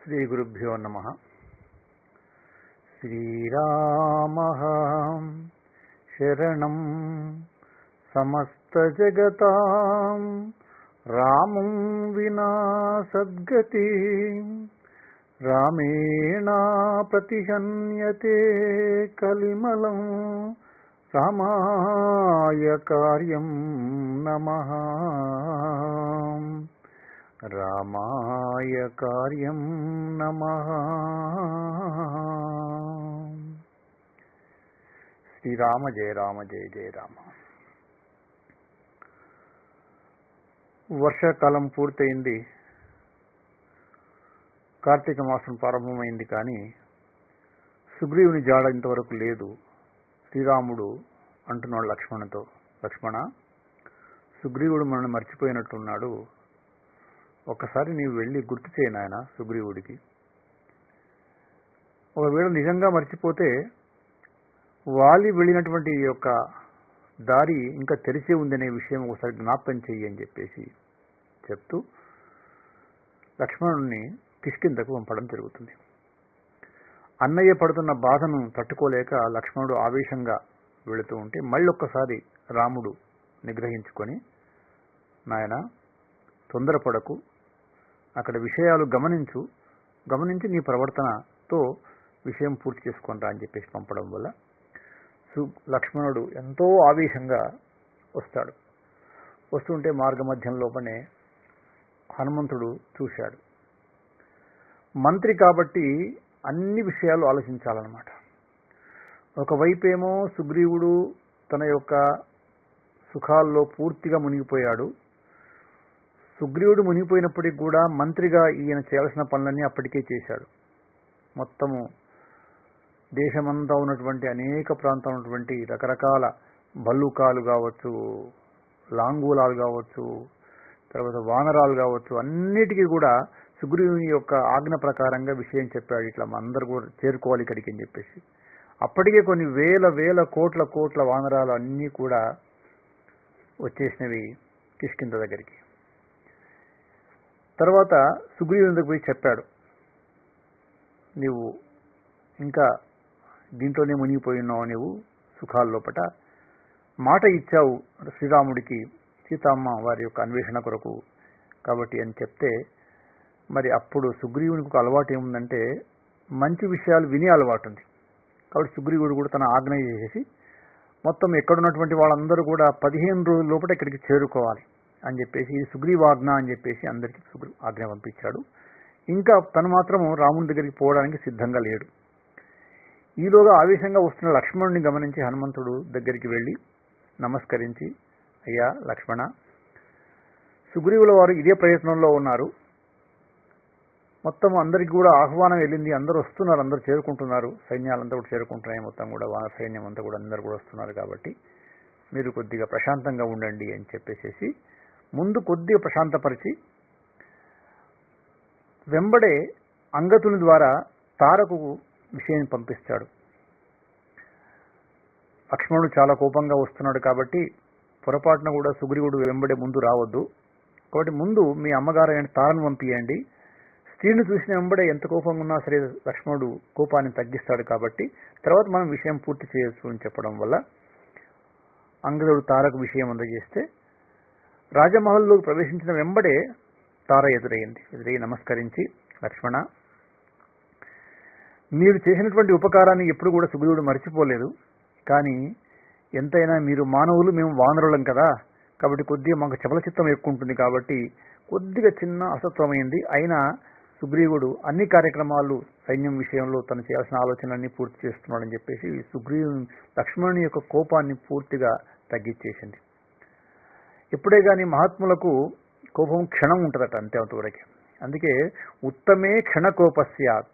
శ్రీగురుభ్యో నమః. శ్రీరామః శరణం సమస్తజగతాం రామం వినా సద్గతి రామేణ ప్రతిహన్యతే కలిమలం రామాయ కార్యం నమః రామాయ కార్యం నమః. శ్రీరామ జయ రామ జయ జయ రామ. వర్షాకాలం పూర్తయింది, కార్తీక మాసం ప్రారంభమైంది. కానీ సుగ్రీవుని జాడ ఇంతవరకు లేదు. శ్రీరాముడు అంటున్నాడు లక్ష్మణుతో, లక్ష్మణ, సుగ్రీవుడు మనల్ని మర్చిపోయినట్టున్నాడు. ఒక్కసారి నీవు వెళ్ళి గుర్తు చేయి నాయన సుగ్రీవుడికి. ఒకవేళ నిజంగా మర్చిపోతే వాలి వెళ్ళినటువంటి యొక్క దారి ఇంకా తెరిచే ఉందనే విషయం ఒకసారి జ్ఞాపకం చెయ్యి అని చెప్పేసి చెప్తూ లక్ష్మణుడిని కిష్కింధకు పంపడం జరుగుతుంది. అన్నయ్య పడుతున్న బాధను తట్టుకోలేక లక్ష్మణుడు ఆవేశంగా వెళుతూ ఉంటే మళ్ళొక్కసారి రాముడు నిగ్రహించుకొని, నాయన తొందరపడకు, అక్కడ విషయాలు గమనించి నీ ప్రవర్తనతో విషయం పూర్తి చేసుకుంటా అని చెప్పేసి పంపడం వల్ల లక్ష్మణుడు ఎంతో ఆవేశంగా వస్తాడు. వస్తుంటే మార్గమధ్యంలోపనే హనుమంతుడు చూశాడు. మంత్రి కాబట్టి అన్ని విషయాలు ఆలోచించాలన్నమాట. ఒకవైపేమో సుగ్రీవుడు తన యొక్క సుఖాల్లో పూర్తిగా మునిగిపోయాడు. సుగ్రీవుడు మునిగిపోయినప్పటికీ కూడా మంత్రిగా ఈయన చేయాల్సిన పనులన్నీ అప్పటికే చేశాడు. మొత్తము దేశమంతా ఉన్నటువంటి అనేక ప్రాంతాలు ఉన్నటువంటి రకరకాల భల్లూకాలు కావచ్చు, లాంగూలాలు కావచ్చు, తర్వాత వానరాలు కావచ్చు, అన్నిటికీ కూడా సుగ్రీవుని యొక్క ఆజ్ఞ ప్రకారంగా విషయం చెప్పాడు. ఇట్లా అందరూ కూడా చేరుకోవాలి ఇక్కడికి అని చెప్పేసి. అప్పటికే కొన్ని వేల కోట్ల వానరాలు అన్నీ కూడా వచ్చేసినవి కిష్కింధ దగ్గరికి. తర్వాత సుగ్రీవుని దగ్గరికి పోయి చెప్పాడు, నీవు ఇంకా దీంట్లోనే మునిగిపోయి ఉన్నావు, నీవు సుఖాల లోపట మాట ఇచ్చావు శ్రీరాముడికి సీతమ్మ వారి యొక్క అన్వేషణ కొరకు కాబట్టి అని చెప్తే, మరి అప్పుడు సుగ్రీవునికి ఒక అలవాటు ఏముందంటే మంచి విషయాలు వినే అలవాటు ఉంది. కాబట్టి సుగ్రీవుడు కూడా తన ఆజ్ఞ చేసేసి మొత్తం ఎక్కడున్నటువంటి వాళ్ళందరూ కూడా 15 రోజుల లోపల ఇక్కడికి చేరుకోవాలి అని చెప్పేసి, ఇది సుగ్రీవాజ్ఞ అని చెప్పేసి అందరికీ ఆజ్ఞ పంపించాడు. ఇంకా తను మాత్రము రాముని దగ్గరికి పోవడానికి సిద్ధంగా లేడు. ఈలోగా ఆవేశంగా వస్తున్న లక్ష్మణుని గమనించి హనుమంతుడు దగ్గరికి వెళ్ళి నమస్కరించి, అయ్యా లక్ష్మణ, సుగ్రీవుల వారు ఇదే ప్రయత్నంలో ఉన్నారు. మొత్తం అందరికి కూడా ఆహ్వానం వెళ్ళింది, అందరూ వస్తున్నారు, అందరూ చేరుకుంటున్నారు, సైన్యాలంతా కూడా చేరుకుంటున్నాయి, మొత్తం కూడా వానర సైన్యం అంతా కూడా అందరూ కూడా వస్తున్నారు. కాబట్టి మీరు కొద్దిగా ప్రశాంతంగా ఉండండి అని చెప్పేసి ముందు కొద్దిగా ప్రశాంతపరిచి వెంబడే అంగతుని ద్వారా తారకు విషయం పంపిస్తాడు. లక్ష్మణుడు చాలా కోపంగా వస్తున్నాడు కాబట్టి పొరపాటున కూడా సుగ్రీవుడు వెంబడే ముందు రావద్దు, కాబట్టి ముందు మీ అమ్మగారు అయిన తారను పంపియండి. స్త్రీని చూసిన వెంబడే ఎంత కోపంగా ఉన్నా సరే లక్ష్మణుడు కోపాన్ని తగ్గిస్తాడు. కాబట్టి తర్వాత మనం విషయం పూర్తి చేయొచ్చు అని చెప్పడం వల్ల అంగదుడు తారకు విషయం అందజేస్తే రాజమహల్లోకి ప్రవేశించిన వెంబడే తార ఎదురై నమస్కరించి, లక్ష్మణ, మీరు చేసినటువంటి ఉపకారాన్ని ఎప్పుడు కూడా సుగ్రీవుడు మర్చిపోలేదు. కానీ ఎంతైనా మీరు మానవులు, మేము వానరులం కదా, కాబట్టి కొద్దిగా మాకు చపల చిత్తం ఎక్కువ ఉంటుంది. కాబట్టి కొద్దిగా చిన్న అసత్వమైంది. అయినా సుగ్రీవుడు అన్ని కార్యక్రమాలు సైన్యం విషయంలో తను చేయాల్సిన ఆలోచనలన్నీ పూర్తి చేస్తున్నాడని చెప్పేసి లక్ష్మణుని యొక్క కోపాన్ని పూర్తిగా తగ్గించేసింది. ఎప్పుడే కానీ మహాత్ములకు కోపం క్షణం ఉంటుందట, అంతవరకే. అందుకే ఉత్తమే క్షణకోపస్యాత్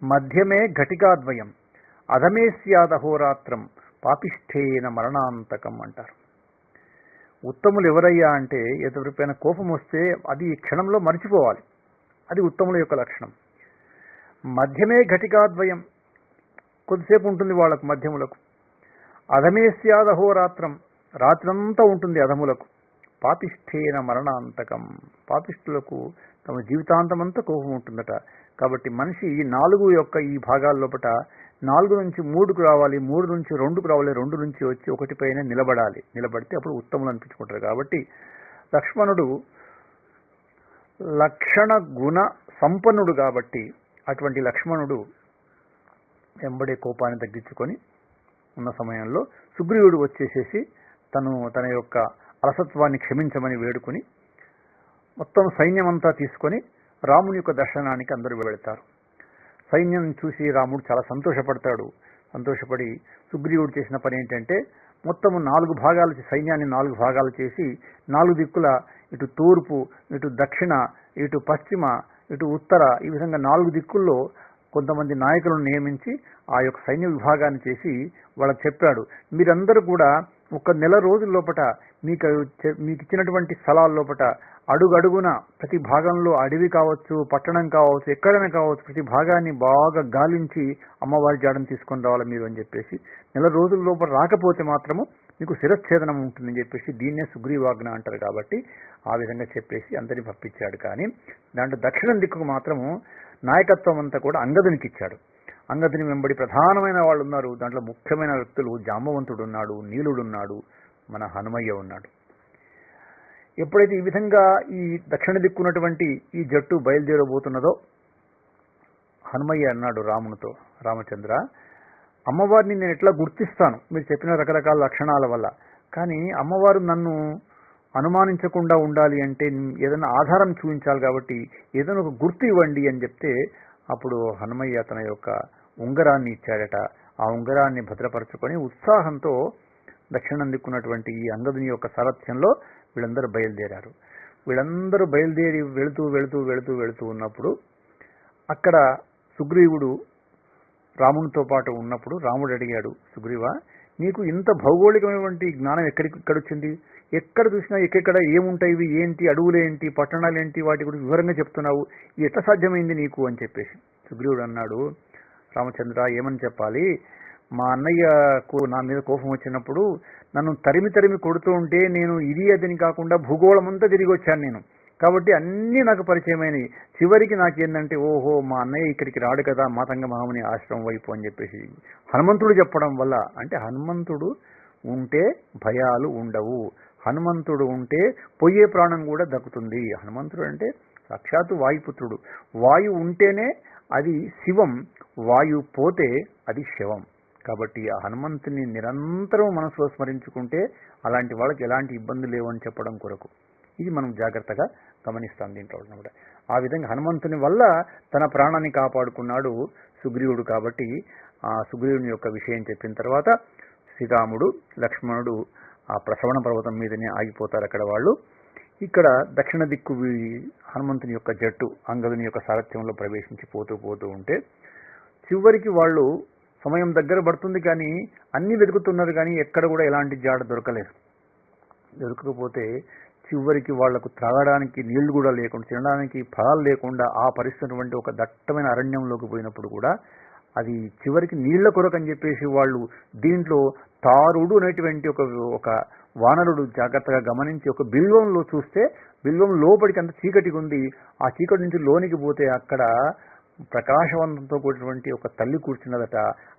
మధ్యమే ఘటికాద్వయం అధమే స్యాదహోరాత్రం పాపిష్ఠేన మరణాంతకం అంటారు. ఉత్తములు ఎవరయ్యా అంటే ఎవరిపైన కోపం వస్తే అది క్షణంలో మర్చిపోవాలి, అది ఉత్తముల యొక్క లక్షణం. మధ్యమే ఘటికాద్వయం, కొద్దిసేపు ఉంటుంది వాళ్ళకు మధ్యములకు. అధమే స్యాదహోరాత్రం, రాత్రంతా ఉంటుంది అధములకు. పాపిష్ఠేన మరణాంతకం, పాపిష్ఠులకు తమ జీవితాంతం అంతా కోపం ఉంటుందట. కాబట్టి మనిషి ఈ 4 యొక్క ఈ భాగాల లోపల 4 నుంచి 3కు రావాలి, 3 నుంచి 2కు రావాలి, 2 నుంచి వచ్చి 1 పైన నిలబడాలి. నిలబడితే అప్పుడు ఉత్తములు అనిపించుకుంటారు. కాబట్టి లక్ష్మణుడు లక్షణ గుణ సంపన్నుడు కాబట్టి అటువంటి లక్ష్మణుడు వెంబడే కోపాన్ని తగ్గించుకొని ఉన్న సమయంలో సుగ్రీవుడు వచ్చేసేసి తన యొక్క అలసత్వాన్ని క్షమించమని వేడుకొని మొత్తం సైన్యం అంతా తీసుకొని రాముని యొక్క దర్శనానికి అందరూ వెళతారు. సైన్యం చూసి రాముడు చాలా సంతోషపడతాడు. సంతోషపడి సుగ్రీవుడు చేసిన పని ఏంటంటే మొత్తము 4 భాగాలు సైన్యాన్ని 4 భాగాలు చేసి 4 దిక్కుల ఇటు తూర్పు, ఇటు దక్షిణ, ఇటు పశ్చిమ, ఇటు ఉత్తర ఈ విధంగా 4 దిక్కుల్లో కొంతమంది నాయకులను నియమించి ఆ యొక్క సైన్య విభాగాన్ని చేసి వాళ్ళకి చెప్పాడు, మీరందరూ కూడా 1 నెల రోజుల లోపల మీకు ఇచ్చినటువంటి స్థలాల లోపల అడుగడుగున ప్రతి భాగంలో అడవి కావచ్చు, పట్టణం కావచ్చు, ఎక్కడైనా కావచ్చు, ప్రతి భాగాన్ని బాగా గాలించి అమ్మవారి జాడను తీసుకొని రావాలి మీరు అని చెప్పేసి, నెల రోజుల లోపల రాకపోతే మాత్రము మీకు శిరచ్ఛేదనం ఉంటుందని చెప్పేసి దీన్నే సుగ్రీవాజ్ఞ అంటారు. కాబట్టి ఆ విధంగా చెప్పేసి అందరినీ పంపించాడు. కానీ దాంట్లో దక్షిణ దిక్కుకు మాత్రము నాయకత్వం అంతా కూడా అంగదునికి ఇచ్చాడు. అంగదుని వెంబడి ప్రధానమైన వాళ్ళు ఉన్నారు. దాంట్లో ముఖ్యమైన వ్యక్తులు జాంబవంతుడు ఉన్నాడు, నీలుడు ఉన్నాడు, మన హనుమయ్య ఉన్నాడు. ఎప్పుడైతే ఈ విధంగా ఈ దక్షిణ దిక్కున్నటువంటి ఈ జట్టు బయలుదేరబోతున్నదో హనుమయ్య అన్నాడు రామునితో, రామచంద్ర, అమ్మవారిని నేను ఎట్లా గుర్తిస్తాను మీరు చెప్పిన రకరకాల లక్షణాల వల్ల, కానీ అమ్మవారు నన్ను అనుమానించకుండా ఉండాలి అంటే ఏదైనా ఆధారం చూపించాలి, కాబట్టి ఏదైనా ఒక గుర్తు ఇవ్వండి అని చెప్తే అప్పుడు హనుమయ్య తన యొక్క ఉంగరాన్ని ఇచ్చాడట. ఆ ఉంగరాన్ని భద్రపరచుకొని ఉత్సాహంతో దక్షిణం దిక్కున్నటువంటి ఈ అంగదుని యొక్క సారథ్యంలో వీళ్ళందరూ బయలుదేరారు. వీళ్ళందరూ బయలుదేరి వెళుతూ వెళుతూ వెళుతూ వెళుతూ ఉన్నప్పుడు అక్కడ సుగ్రీవుడు రామునితో పాటు ఉన్నప్పుడు రాముడు అడిగాడు, సుగ్రీవా, నీకు ఇంత భౌగోళికమైనటువంటి జ్ఞానం ఎక్కడొచ్చింది? ఎక్కడ చూసినా ఎక్కడ ఏముంటాయి, ఇవి ఏంటి, అడవులేంటి, పట్టణాలేంటి, వాటి గురించి వివరంగా చెప్తున్నావు, ఇది ఎట్లా సాధ్యమైంది నీకు అని చెప్పేసి. సుగ్రీవుడు అన్నాడు, రామచంద్ర ఏమని చెప్పాలి, మా అన్నయ్యకు నా మీద కోపం వచ్చినప్పుడు నన్ను తరిమి కొడుతూ ఉంటే నేను ఇది అదని కాకుండా భూగోళం అంతా తిరిగి వచ్చాను నేను. కాబట్టి అన్నీ నాకు పరిచయమైనవి. చివరికి నాకేందంటే ఓహో మా అన్నయ్య ఇక్కడికి రాడు కదా మాతంగ మహాముని ఆశ్రమం వైపు అని చెప్పేసి హనుమంతుడు చెప్పడం వల్ల, అంటే హనుమంతుడు ఉంటే భయాలు ఉండవు, హనుమంతుడు ఉంటే పోయే ప్రాణం కూడా దక్కుతుంది. హనుమంతుడు అంటే సాక్షాత్తు వాయుపుత్రుడు. వాయు ఉంటేనే అది శివం, వాయు పోతే అది శవం. కాబట్టి ఆ హనుమంతుని నిరంతరం మనసులో స్మరించుకుంటే అలాంటి వాళ్ళకి ఎలాంటి ఇబ్బందులు లేవని చెప్పడం కొరకు ఇది మనం జాగ్రత్తగా గమనిస్తాం దీంట్లో కూడా. ఆ విధంగా హనుమంతుని వల్ల తన ప్రాణాన్ని కాపాడుకున్నాడు సుగ్రీవుడు. కాబట్టి ఆ సుగ్రీవుని యొక్క విషయం చెప్పిన తర్వాత శ్రీరాముడు లక్ష్మణుడు ఆ ప్రసవణ పర్వతం మీదనే ఆగిపోతారు అక్కడ వాళ్ళు. ఇక్కడ దక్షిణ దిక్కు హనుమంతుని యొక్క జట్టు అంగదుని యొక్క సారథ్యంలో ప్రవేశించి పోతూ ఉంటే చివరికి వాళ్ళు సమయం దగ్గర పడుతుంది, కానీ అన్ని వెతుకుతున్నారు, కానీ ఎక్కడ కూడా ఎలాంటి జాడ దొరకలేదు. దొరకకపోతే చివరికి వాళ్లకు త్రాగడానికి నీళ్లు కూడా లేకుండా, తినడానికి ఫలాలు లేకుండా ఆ పరిస్థితి ఒక దట్టమైన అరణ్యంలోకి పోయినప్పుడు కూడా అది చివరికి నీళ్ల కొరకు అని చెప్పేసి వాళ్ళు దీంట్లో తారుడు అనేటువంటి ఒక వానరుడు జాగ్రత్తగా గమనించి ఒక బిల్వంలో చూస్తే బిల్వం లోపలికి అంత చీకటిగా ఉంది. ఆ చీకటి నుంచి లోనికి పోతే అక్కడ ప్రకాశవంతంతో కూడినటువంటి ఒక తల్లి కూర్చున్నదట.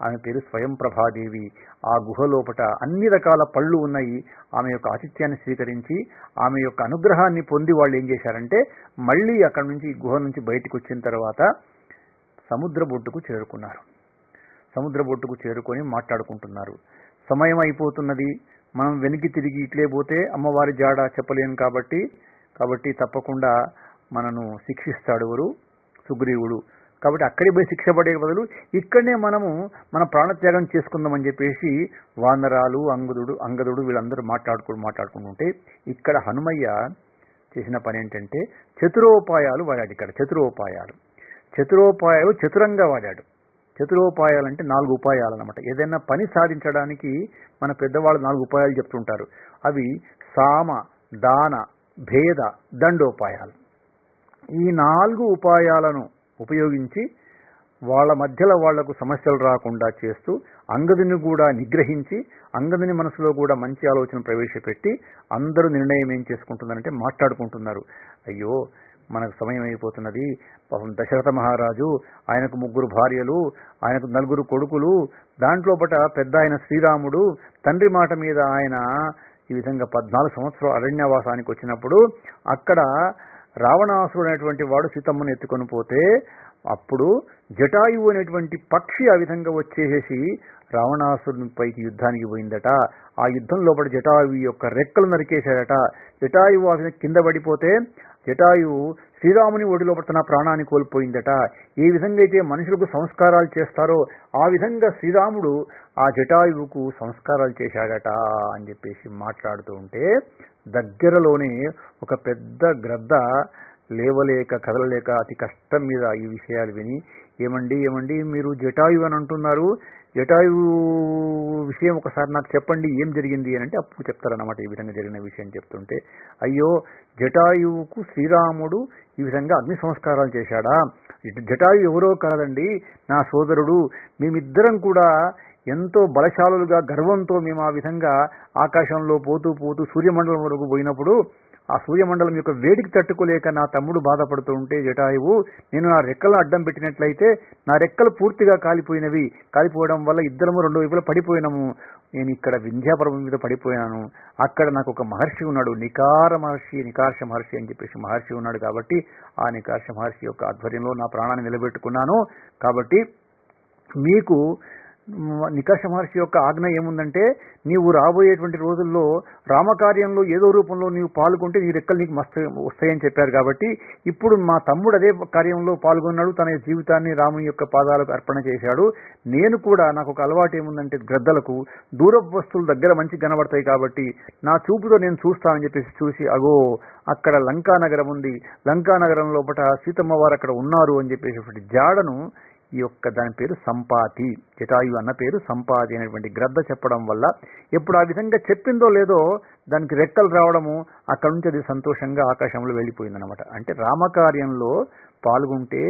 ఆమె పేరు స్వయం ప్రభాదేవి. ఆ గుహ లోపట అన్ని రకాల పళ్ళు ఉన్నాయి. ఆమె యొక్క ఆతిథ్యాన్ని స్వీకరించి ఆమె యొక్క అనుగ్రహాన్ని పొంది వాళ్ళు ఏం చేశారంటే మళ్ళీ అక్కడి నుంచి గుహ నుంచి బయటకు వచ్చిన తర్వాత సముద్ర బొట్టుకు చేరుకున్నారు. సముద్ర బొట్టుకు చేరుకొని మాట్లాడుకుంటున్నారు. సమయం అయిపోతున్నది, మనం వెనక్కి తిరిగి ఇట్లే పోతే అమ్మవారి జాడ చెప్పలేను, కాబట్టి తప్పకుండా మనను శిక్షిస్తాడు ఎవరు, సుగ్రీవుడు. కాబట్టి అక్కడికి పోయి శిక్ష పడే బదులు ఇక్కడనే మనము మన ప్రాణత్యాగం చేసుకుందామని చెప్పేసి వానరాలు అంగదుడు వీళ్ళందరూ మాట్లాడుకుంటుంటే ఇక్కడ హనుమయ్య చేసిన పని ఏంటంటే చతురోపాయాలు వాడాడు. ఇక్కడ చతురోపాయాలు చతురంగా వాడాడు. చతురోపాయాలు అంటే 4 ఉపాయాలు అన్నమాట. ఏదైనా పని సాధించడానికి మన పెద్దవాళ్ళు 4 ఉపాయాలు చెప్తుంటారు. అవి సామ, దాన, భేద, దండోపాయాలు. ఈ 4 ఉపాయాలను ఉపయోగించి వాళ్ళ మధ్యలో వాళ్లకు సమస్యలు రాకుండా చేస్తూ అంగదుని కూడా నిగ్రహించి అంగదుని మనసులో కూడా మంచి ఆలోచన ప్రవేశపెట్టి అందరూ నిర్ణయం ఏం చేసుకుంటున్నారంటే మాట్లాడుకుంటున్నారు. అయ్యో మనకు సమయం అయిపోతున్నది. పాపం దశరథ మహారాజు, ఆయనకు 3 భార్యలు, ఆయనకు 4 కొడుకులు, దాంట్లోపట పెద్ద ఆయన శ్రీరాముడు, తండ్రి మాట మీద ఆయన ఈ విధంగా 14 సంవత్సరాలు అరణ్యవాసానికి వచ్చినప్పుడు అక్కడ రావణాసురుడు అనేటువంటి వాడు సీతమ్మను ఎత్తుకొని పోతే అప్పుడు జటాయువు అనేటువంటి పక్షి ఆ విధంగా వచ్చేసి రావణాసురుని పైకి యుద్ధానికి పోయిందట. ఆ యుద్ధం లోపల జటాయువు యొక్క రెక్కలు నరికేశాడట. జటాయువు ఆ విధంగా కింద పడిపోతే జటాయువు శ్రీరాముని ఒడిలోపల తన ప్రాణాన్ని కోల్పోయిందట. ఏ విధంగా అయితే మనుషులకు సంస్కారాలు చేస్తారో ఆ విధంగా శ్రీరాముడు ఆ జటాయువుకు సంస్కారాలు చేశాడట అని చెప్పేసి మాట్లాడుతూ ఉంటే దగ్గరలోనే ఒక పెద్ద గ్రద్ద లేవలేక కదలలేక అతి కష్టం మీద ఈ విషయాలు విని, ఏమండి మీరు జటాయువు అని అంటున్నారు, జటాయువు విషయం ఒకసారి నాకు చెప్పండి, ఏం జరిగింది అని అంటే అప్పుడు చెప్తారన్నమాట. ఈ విధంగా జరిగిన విషయం చెప్తుంటే, అయ్యో జటాయువుకు శ్రీరాముడు ఈ విధంగా అగ్ని సంస్కారాలు చేశాడా? జటాయు ఎవరో కాదండి, నా సోదరుడు. మేమిద్దరం కూడా ఎంతో బలశాలులుగా గర్వంతో మేము ఆ విధంగా ఆకాశంలో పోతూ సూర్యమండలం వరకు పోయినప్పుడు ఆ సూర్యమండలం యొక్క వేడికి తట్టుకోలేక నా తమ్ముడు బాధపడుతూ ఉంటే జటాయువు, నేను నా రెక్కలను అడ్డం పెట్టినట్లయితే నా రెక్కలు పూర్తిగా కాలిపోవడం వల్ల ఇద్దరము 2 వైపులా పడిపోయినాము. నేను ఇక్కడ వింధ్యాపర్వతం మీద పడిపోయాను. అక్కడ నాకు ఒక మహర్షి ఉన్నాడు, నికార్ష మహర్షి అని చెప్పేసి మహర్షి ఉన్నాడు. కాబట్టి ఆ నికార్ష మహర్షి యొక్క ఆధ్వర్యంలో నా ప్రాణాన్ని నిలబెట్టుకున్నాను. కాబట్టి మీకు నికర్ష మహర్షి యొక్క ఆజ్ఞ ఏముందంటే, నీవు రాబోయేటువంటి రోజుల్లో రామకార్యంలో ఏదో రూపంలో నీవు పాల్గొంటే నీ రెక్కలు నీకు వస్తాయని చెప్పారు. కాబట్టి ఇప్పుడు మా తమ్ముడు అదే కార్యంలో పాల్గొన్నాడు, తన జీవితాన్ని రాముని యొక్క పాదాలకు అర్పణ చేశాడు. నేను కూడా నాకు ఒక అలవాటు ఏముందంటే, గ్రద్దలకు దూరపు వస్తువులు దగ్గర మంచి కనబడతాయి కాబట్టి నా చూపుతో నేను చూస్తానని చెప్పేసి చూసి, అగో అక్కడ లంకానగరం ఉంది, లంకానగరం లోపల సీతమ్మ వారు అక్కడ ఉన్నారు అని చెప్పేసి జాడను ఈ యొక్క దాని పేరు సంపాతి, జటాయు అన్న పేరు సంపాతి అనేటువంటి గ్రద్ద చెప్పడం వల్ల ఎప్పుడు ఆ విధంగా చెప్పిందో లేదో దానికి రెక్కలు రావడము, అక్కడ నుంచి అది సంతోషంగా ఆకాశంలో వెళ్ళిపోయిందనమాట. అంటే రామకార్యంలో పాల్గొంటే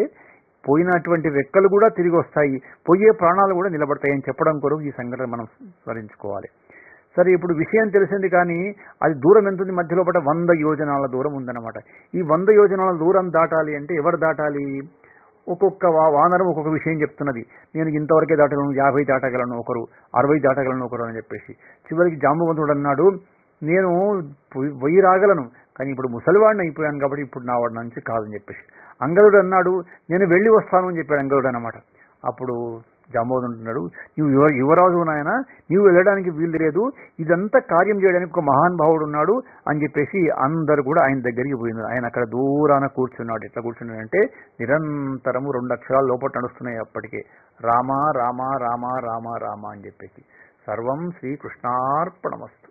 పోయినటువంటి రెక్కలు కూడా తిరిగి వస్తాయి, పోయే ప్రాణాలు కూడా నిలబడతాయని చెప్పడం కొరకు ఈ సంఘటన మనం స్మరించుకోవాలి. సరే, ఇప్పుడు విషయం తెలిసింది, కానీ అది దూరం ఎంత ఉంది? మధ్యలో 100 యోజనాల దూరం ఉందన్నమాట. ఈ 100 యోజనాల దూరం దాటాలి అంటే ఎవరు దాటాలి? ఒక్కొక్క వానరం ఒక్కొక్క విషయం చెప్తున్నది. నేను ఇంతవరకే దాటగలను, 50 దాటగలను ఒకరు, 60 దాటగలను ఒకరు అని చెప్పేసి. చివరికి జాంబవంతుడు అన్నాడు, నేను 1000 రాగలను, కానీ ఇప్పుడు ముసలివాడిని అయిపోయాను కాబట్టి ఇప్పుడు నా వాడి నుంచి కాదని చెప్పేసి. అంగదుడు అన్నాడు, నేను వెళ్ళి వస్తాను అని చెప్పాడు అంగదుడు అన్నమాట. అప్పుడు జాంబవంతుడు అంటున్నాడు, నువ్వు యువరాజు నాయన, నీవు వెళ్ళడానికి వీలు లేదు, ఇదంతా కార్యం చేయడానికి ఒక మహానుభావుడు ఉన్నాడు అని చెప్పేసి అందరు కూడా ఆయన దగ్గరికి పోయింది. ఆయన అక్కడ దూరాన కూర్చున్నాడు. ఎట్లా కూర్చున్నాడంటే నిరంతరము 2 అక్షరాలు లోపల నడుస్తున్నాయి అప్పటికే, రామ రామ రామ రామ రామ అని చెప్పేసి. సర్వం శ్రీకృష్ణార్పణమస్తు.